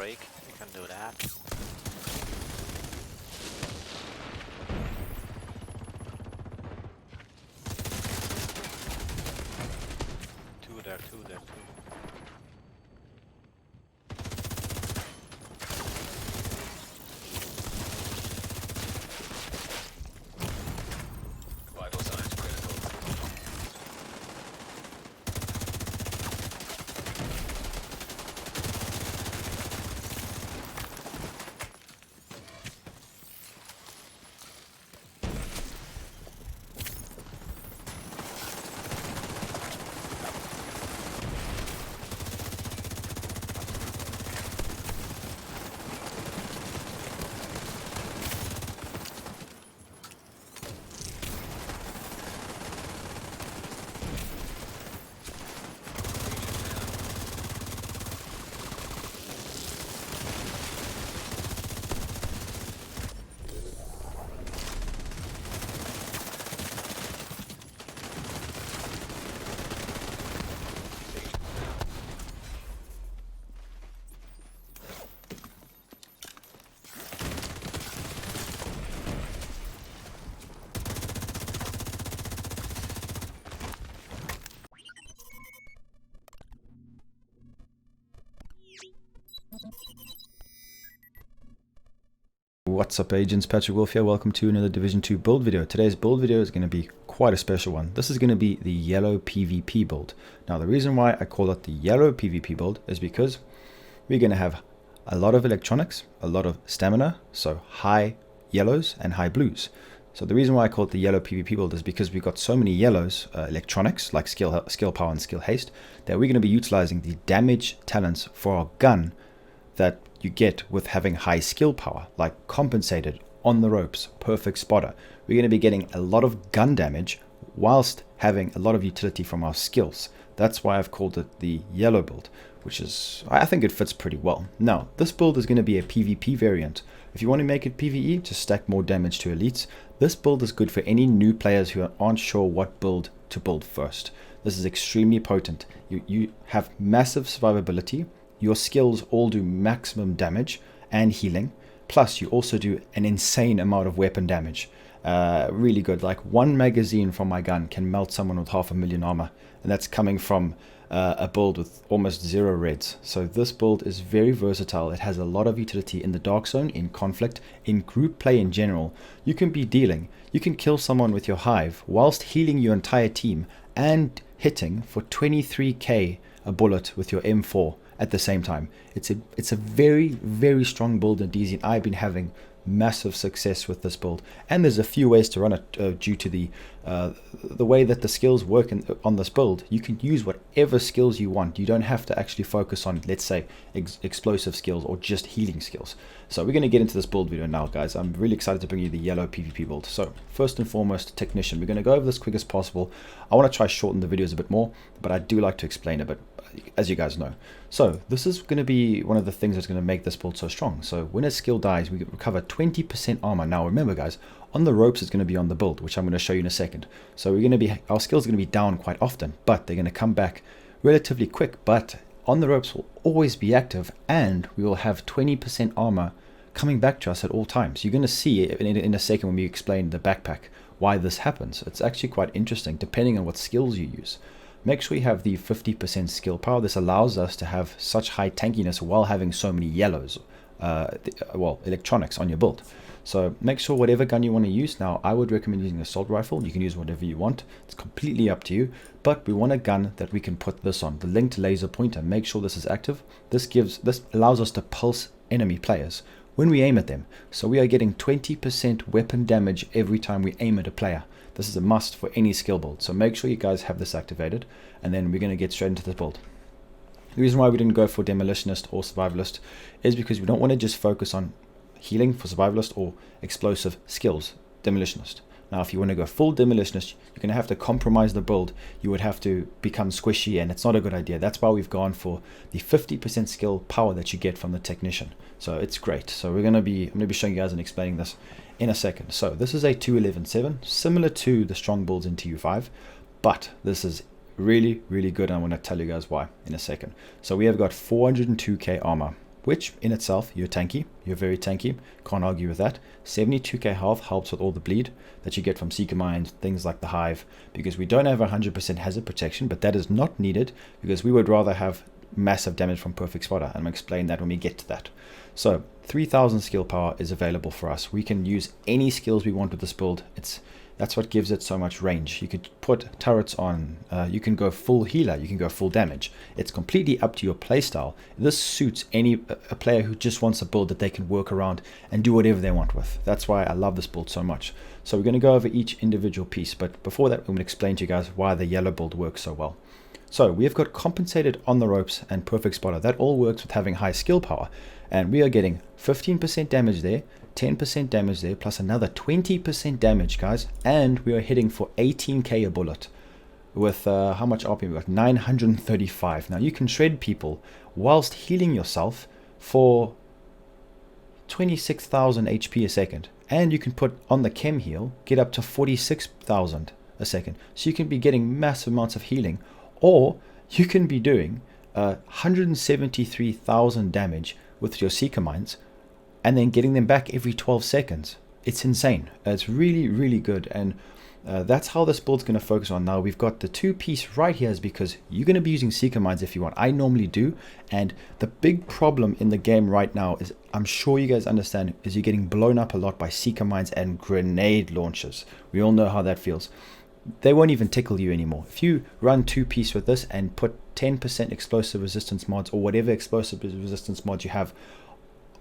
break, you can do that. Two there, two there, two. Vital signs critical. What's up agents, Patrick Wolf here. Welcome to another Division 2 build video. Today's build video is going to be quite a special one. This is going to be the yellow PvP build. Now the reason why I call it the yellow PvP build is because we're going to have a lot of electronics, a lot of stamina, so high yellows and high blues. So the reason why I call it the yellow PvP build is because we've got so many yellows, electronics like skill power and skill haste, that we're going to be utilizing the damage talents for our gun that you get with having high skill power, like compensated, on the ropes, perfect spotter. We're going to be getting a lot of gun damage whilst having a lot of utility from our skills. That's why I've called it the yellow build, which is, I think it fits pretty well. Now, this build is going to be a PvP variant. If you want to make it PvE, just stack more damage to elites. This build is good for any new players who aren't sure what build to build first. This is extremely potent. You have massive survivability. Your skills all do maximum damage and healing. Plus, you also do an insane amount of weapon damage. Really good. Like one magazine from my gun can melt someone with 500,000 armor. And that's coming from a build with almost 0 reds. So this build is very versatile. It has a lot of utility in the dark zone, in conflict, in group play in general. You can be dealing. You can kill someone with your hive whilst healing your entire team and hitting for 23k a bullet with your M4. At the same time, it's a very strong build in DZ. I've been having massive success with this build, and there's a few ways to run it due to the way that the skills work on this build. You can use whatever skills you want. You don't have to actually focus on, let's say, explosive skills or just healing skills. So we're going to get into this build video now, guys. I'm really excited to bring you the yellow PvP build. So first and foremost, technician. We're going to go over this quick as possible. I want to try shorten the videos a bit more, but I do like to explain a bit, as you guys know. So this is going to be one of the things that's going to make this build so strong. So when a skill dies, we recover 20% armor. Now remember, guys, on the ropes is going to be on the build, which I'm going to show you in a second. So our skills are going to be down quite often, but they're going to come back relatively quick. But on the ropes will always be active, and we will have 20% armor coming back to us at all times. You're going to see in a second when we explain the backpack why this happens. It's actually quite interesting depending on what skills you use. Make sure you have the 50% skill power. This allows us to have such high tankiness while having so many yellows, electronics on your build. So make sure whatever gun you want to use. Now, I would recommend using an assault rifle. You can use whatever you want. It's completely up to you. But we want a gun that we can put this on. The linked laser pointer. Make sure this is active. This allows us to pulse enemy players when we aim at them. So we are getting 20% weapon damage every time we aim at a player. This is a must for any skill build. So make sure you guys have this activated, and then we're going to get straight into the build. The reason why we didn't go for Demolitionist or Survivalist is because we don't want to just focus on healing for Survivalist or explosive skills, Demolitionist. Now, if you want to go full Demolitionist, you're going to have to compromise the build. You would have to become squishy, and it's not a good idea. That's why we've gone for the 50% skill power that you get from the Technician. So it's great. So I'm going to be showing you guys and explaining this in a second. So this is a 211.7, similar to the strong builds in TU5, but this is really good, and I want to tell you guys why in a second. So we have got 402k armor, which in itself, you're tanky. You're very tanky. Can't argue with that. 72k health helps with all the bleed that you get from Seeker Mines, things like the Hive, because we don't have 100% hazard protection, but that is not needed because we would rather have massive damage from Perfect Spotter, and I'll explain that when we get to that. So 3000 skill power is available for us. We can use any skills we want with this build. That's what gives it so much range. You could put turrets on, you can go full healer, you can go full damage. It's completely up to your playstyle. This suits a player who just wants a build that they can work around and do whatever they want with. That's why I love this build so much. So we're going to go over each individual piece, but before that I'm going to explain to you guys why the yellow build works so well. So we have got compensated on the ropes and Perfect Spotter. That all works with having high skill power, and we are getting 15% damage there, 10% damage there, plus another 20% damage, guys, and we are hitting for 18k a bullet with how much RP we got? 935. Now you can shred people whilst healing yourself for 26,000 HP a second, and you can put on the chem heal, get up to 46,000 a second, so you can be getting massive amounts of healing, or you can be doing 173,000 damage with your Seeker Mines and then getting them back every 12 seconds. It's insane. It's really, really good, and that's how this build's going to focus on. Now we've got the two piece right here is because you're going to be using Seeker Mines if you want. I normally do, and the big problem in the game right now is, I'm sure you guys understand, is you're getting blown up a lot by Seeker Mines and grenade launchers. We all know how that feels. They won't even tickle you anymore. If you run two piece with this and put 10% explosive resistance mods or whatever explosive resistance mods you have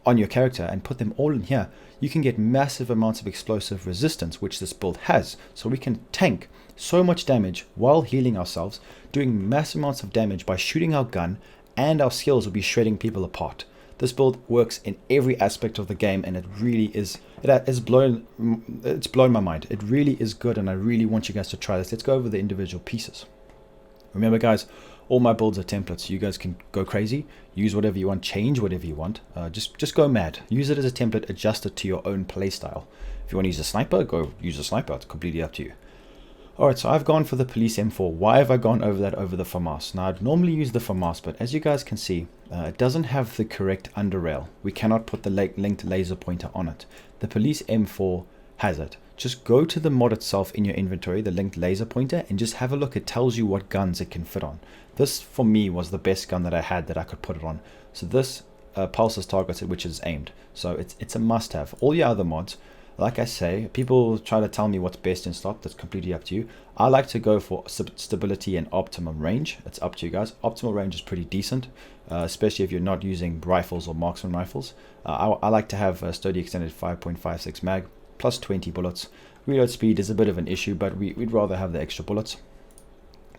on your character and put them all in here, you can get massive amounts of explosive resistance, which this build has. So we can tank so much damage while healing ourselves, doing massive amounts of damage by shooting our gun, and our skills will be shredding people apart. This build works in every aspect of the game, and it really is, it's blown my mind. It really is good, and I really want you guys to try this. Let's go over the individual pieces. Remember guys, all my builds are templates, so you guys can go crazy, use whatever you want, change whatever you want, just go mad. Use it as a template, adjust it to your own playstyle. If you want to use a sniper, go use a sniper. It's completely up to you. Alright, so I've gone for the Police M4. Why have I gone over that over the FAMAS? Now I'd normally use the FAMAS, but as you guys can see, it doesn't have the correct under rail. We cannot put the linked laser pointer on it. The Police M4 has it. Just go to the mod itself in your inventory, the linked laser pointer, and just have a look. It tells you what guns it can fit on. This for me was the best gun that I had that I could put it on. So this pulses targets it, which is aimed. So it's a must have. All your other mods, like I say, people try to tell me what's best in slot. That's completely up to you. I like to go for stability and optimum range. It's up to you guys. Optimal range is pretty decent, especially if you're not using rifles or marksman rifles. I like to have a sturdy extended 5.56 mag plus 20 bullets. Reload speed is a bit of an issue, but we'd rather have the extra bullets.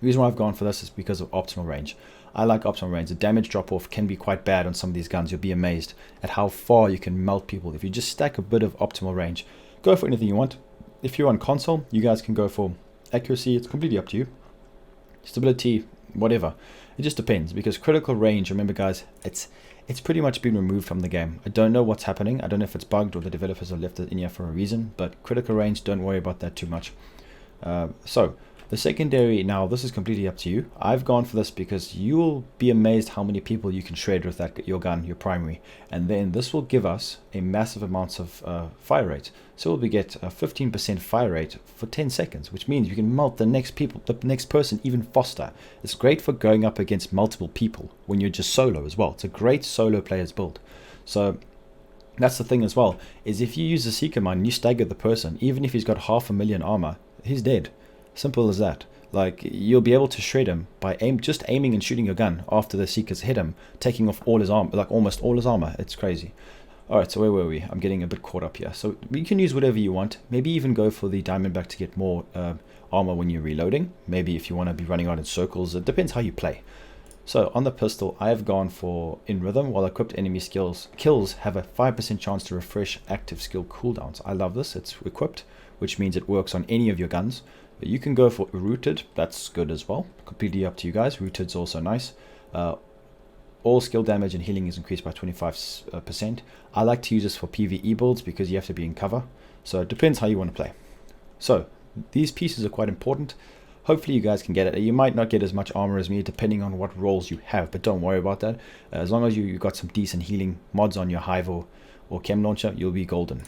The reason why I've gone for this is because of optimal range. I like optimal range. The damage drop off can be quite bad on some of these guns. You'll be amazed at how far you can melt people if you just stack a bit of optimal range. Go for anything you want. If you're on console, you guys can go for accuracy. It's completely up to you. Stability, whatever. It just depends, because critical range, remember guys, it's pretty much been removed from the game. I don't know what's happening. I don't know if it's bugged or the developers have left it in here for a reason, but critical range, don't worry about that too much. So the secondary, now this is completely up to you. I've gone for this because you'll be amazed how many people you can shred with your gun, your primary, and then this will give us a massive amounts of fire rate. So we get a 15% fire rate for 10 seconds, which means you can melt the next person even faster. It's great for going up against multiple people when you're just solo as well. It's a great solo player's build. So that's the thing as well, is if you use a Seeker Mine and you stagger the person, even if he's got 500,000 armor, he's dead. Simple as that. Like, you'll be able to shred him by just aiming and shooting your gun after the Seekers hit him, taking off all his armor, like almost all his armor. It's crazy. Alright, so where were we? I'm getting a bit caught up here. So you can use whatever you want. Maybe even go for the Diamondback to get more armor when you're reloading. Maybe if you want to be running out in circles. It depends how you play. So on the pistol, I have gone for In Rhythm. While equipped enemy kills have a 5% chance to refresh active skill cooldowns. I love this. It's equipped, which means it works on any of your guns. But you can go for Rooted. That's good as well. Completely up to you guys. Rooted's also nice. All skill damage and healing is increased by 25%. I like to use this for PvE builds because you have to be in cover. So it depends how you want to play. So these pieces are quite important. hopefully you guys can get it. You might not get as much armor as me depending on what rolls you have, but don't worry about that. As long as you got some decent healing mods on your hive or chem launcher, you'll be golden.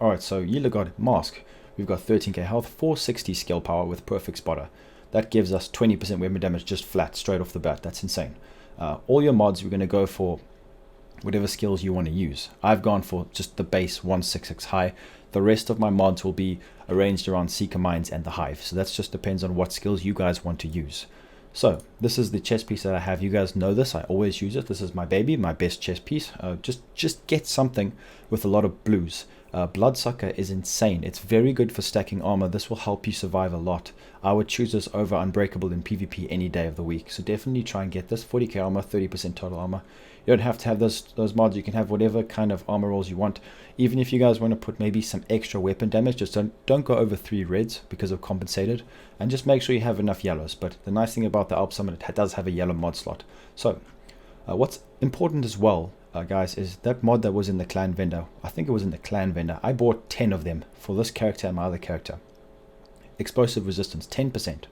Alright, so Yila got mask. We've got 13k health, 460 skill power with perfect spotter. That gives us 20% weapon damage just flat, straight off the bat. That's insane. All your mods, we're going to go for whatever skills you want to use. I've gone for just the base 166 high. The rest of my mods will be arranged around Seeker Mines and the Hive. So that just depends on what skills you guys want to use. So this is the chest piece that I have. You guys know this. I always use it. This is my baby, my best chest piece. Just get something with a lot of blues. Bloodsucker is insane. It's very good for stacking armor. This will help you survive a lot. I would choose this over Unbreakable in PvP any day of the week. So definitely try and get this. 40k armor, 30% total armor. You don't have to have those mods. You can have whatever kind of armor rolls you want. Even if you guys want to put maybe some extra weapon damage, just don't go over 3 reds because of compensated. And just make sure you have enough yellows. But the nice thing about the Alp Summit, it does have a yellow mod slot. So what's important as well, guys, is that mod that was in the clan vendor. I think it was in the clan vendor. I bought 10 of them for this character and my other character. Explosive resistance 10%,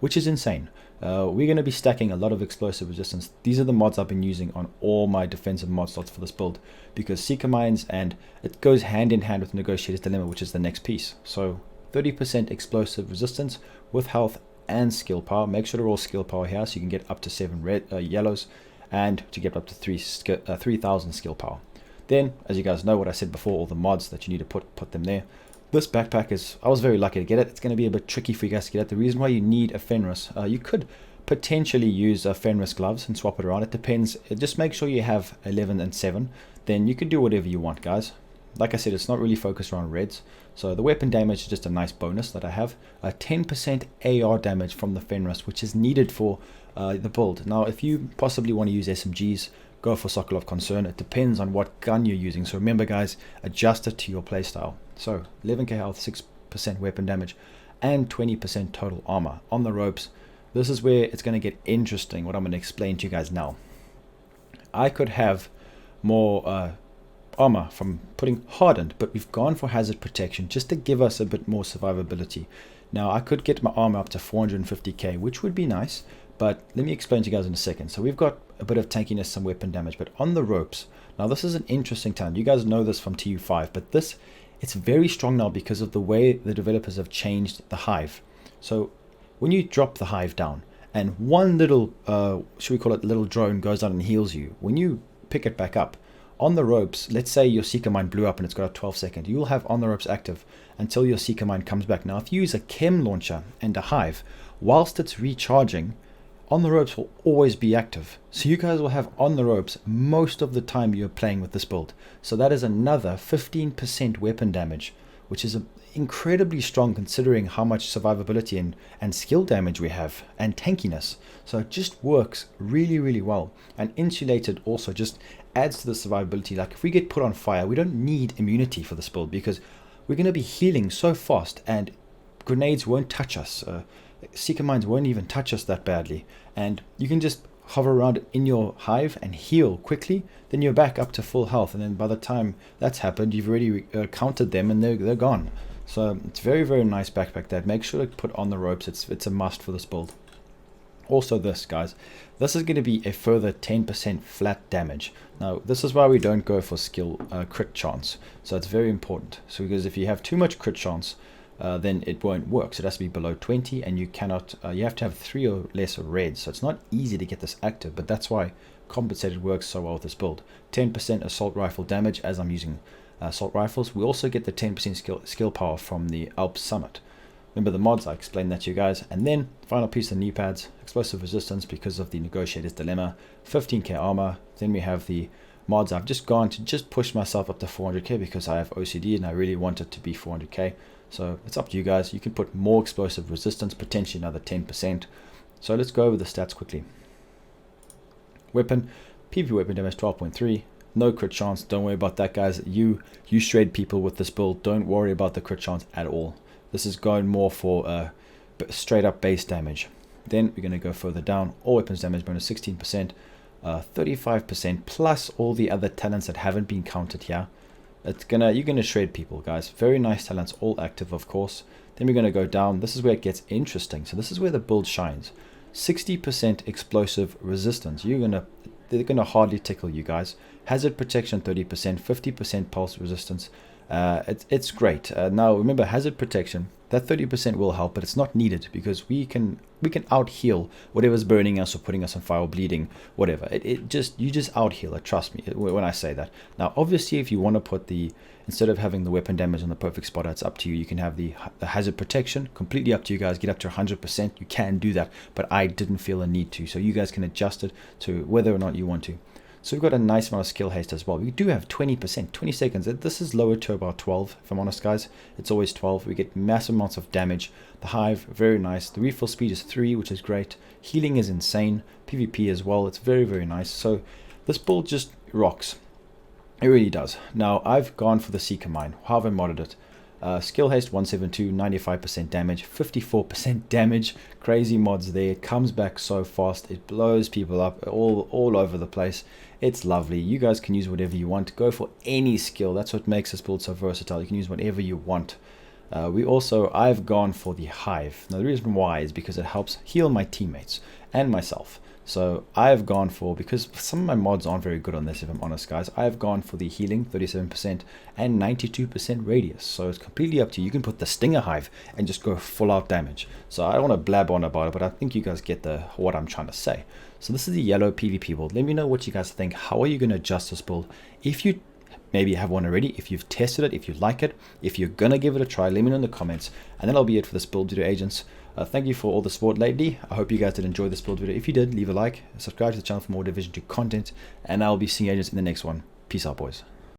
which is insane. We're going to be stacking a lot of explosive resistance. These are the mods I've been using on all my defensive mod slots for this build, because Seeker Mines, and it goes hand in hand with Negotiator's Dilemma, which is the next piece. So 30% explosive resistance with health and skill power. Make sure to roll skill power here so you can get up to 7 yellows and to get up to 3,000 skill power. Then, as you guys know what I said before, all the mods that you need to put them there. This backpack is, I was very lucky to get it. It's going to be a bit tricky for you guys to get it. The reason why you need a Fenris, you could potentially use Fenris gloves and swap it around. It depends. Just make sure you have 11 and 7. Then you can do whatever you want, guys. Like I said, it's not really focused around reds. So the weapon damage is just a nice bonus that I have. 10% AR damage from the Fenris, which is needed for the build. Now, if you possibly want to use SMGs, go for Circle of Concern. It depends on what gun you're using. So remember, guys, adjust it to your playstyle. So 11k health, 6% weapon damage, and 20% total armor on the ropes. This is where it's going to get interesting, what I'm going to explain to you guys now. I could have more armor from putting hardened, but we've gone for hazard protection just to give us a bit more survivability. Now, I could get my armor up to 450k, which would be nice, but let me explain to you guys in a second. So we've got a bit of tankiness, some weapon damage, but on the ropes, now this is an interesting talent. You guys know this from TU5, but it's very strong now because of the way the developers have changed the hive. So when you drop the hive down and one little, should we call it little drone, goes down and heals you, when you pick it back up, on the ropes, let's say your Seeker Mine blew up and it's got a 12 second, you will have on the ropes active until your Seeker Mine comes back. Now, if you use a chem launcher and a hive, whilst it's recharging, on the ropes will always be active. So you guys will have on the ropes most of the time you're playing with this build. So that is another 15% weapon damage, which is incredibly strong considering how much survivability and skill damage we have and tankiness. So it just works really, really well. And insulated also just adds to the survivability. Like if we get put on fire, we don't need immunity for this build because we're going to be healing so fast and grenades won't touch us. Seeker Mines won't even touch us that badly, and you can just hover around in your hive and heal quickly, then you're back up to full health, and then by the time that's happened, you've already counted them and they're gone. So it's very, very nice backpack that. Make sure to put on the ropes. It's a must for this build. Also this, guys, this is going to be a further 10% flat damage. Now this is why we don't go for skill crit chance, so it's very important. So because if you have too much crit chance, then it won't work. So it has to be below 20, and you cannot, you have to have 3 or less reds. So it's not easy to get this active, but that's why compensated works so well with this build. 10% assault rifle damage as I'm using assault rifles. We also get the 10% skill power from the Alp Summit. Remember the mods, I explained that to you guys. And then final piece of knee pads, explosive resistance because of the Negotiator's Dilemma, 15k armor. Then we have the mods. I've just gone to just push myself up to 400k because I have OCD and I really want it to be 400k. So it's up to you guys. You can put more explosive resistance, potentially another 10%. So let's go over the stats quickly. Weapon, PvP weapon damage 12.3. No crit chance. Don't worry about that, guys. You shred people with this build. Don't worry about the crit chance at all. This is going more for straight up base damage. Then we're going to go further down. All weapons damage bonus 16%, 35% plus all the other talents that haven't been counted here. You're gonna shred people, guys. Very nice talents, all active, of course. Then we're going to go down. This is where it gets interesting. So this is where the build shines. 60% explosive resistance. They're gonna hardly tickle you guys. Hazard protection 30%, 50% pulse resistance. It's great. Now remember, hazard protection, that 30% will help, but it's not needed because we can out heal whatever's burning us or putting us on fire or bleeding, whatever. You just out heal it. Trust me when I say that. Now obviously, if you want to put instead of having the weapon damage on the perfect spot, it's up to you. You can have the hazard protection, completely up to you guys. Get up to 100%. You can do that, but I didn't feel a need to. So you guys can adjust it to whether or not you want to. So we've got a nice amount of skill haste as well. We do have 20%, 20 seconds. This is lowered to about 12, if I'm honest, guys. It's always 12. We get massive amounts of damage. The hive, very nice. The refill speed is 3, which is great. Healing is insane. PvP as well. It's very, very nice. So this build just rocks. It really does. Now, I've gone for the Seeker Mine. How have I modded it? Skill haste 172, 95% damage, 54% damage. Crazy mods there. It comes back so fast. It blows people up all over the place. It's lovely. You guys can use whatever you want. Go for any skill. That's what makes this build so versatile. You can use whatever you want. I've gone for the Hive. Now the reason why is because it helps heal my teammates and myself. So I've gone for, because some of my mods aren't very good on this, if I'm honest, guys, I've gone for the healing 37% and 92% radius. So it's completely up to you. You can put the Stinger Hive and just go full out damage. So I don't want to blab on about it, but I think you guys get what I'm trying to say. So this is the yellow PvP build. Let me know what you guys think. How are you going to adjust this build? If you maybe have one already, if you've tested it, if you like it, if you're going to give it a try, let me know in the comments. And that'll be it for this build video, agents. Thank you for all the support lately. I hope you guys did enjoy this build video. If you did, leave a like, subscribe to the channel for more Division 2 content, and I'll be seeing you agents in the next one. Peace out, boys.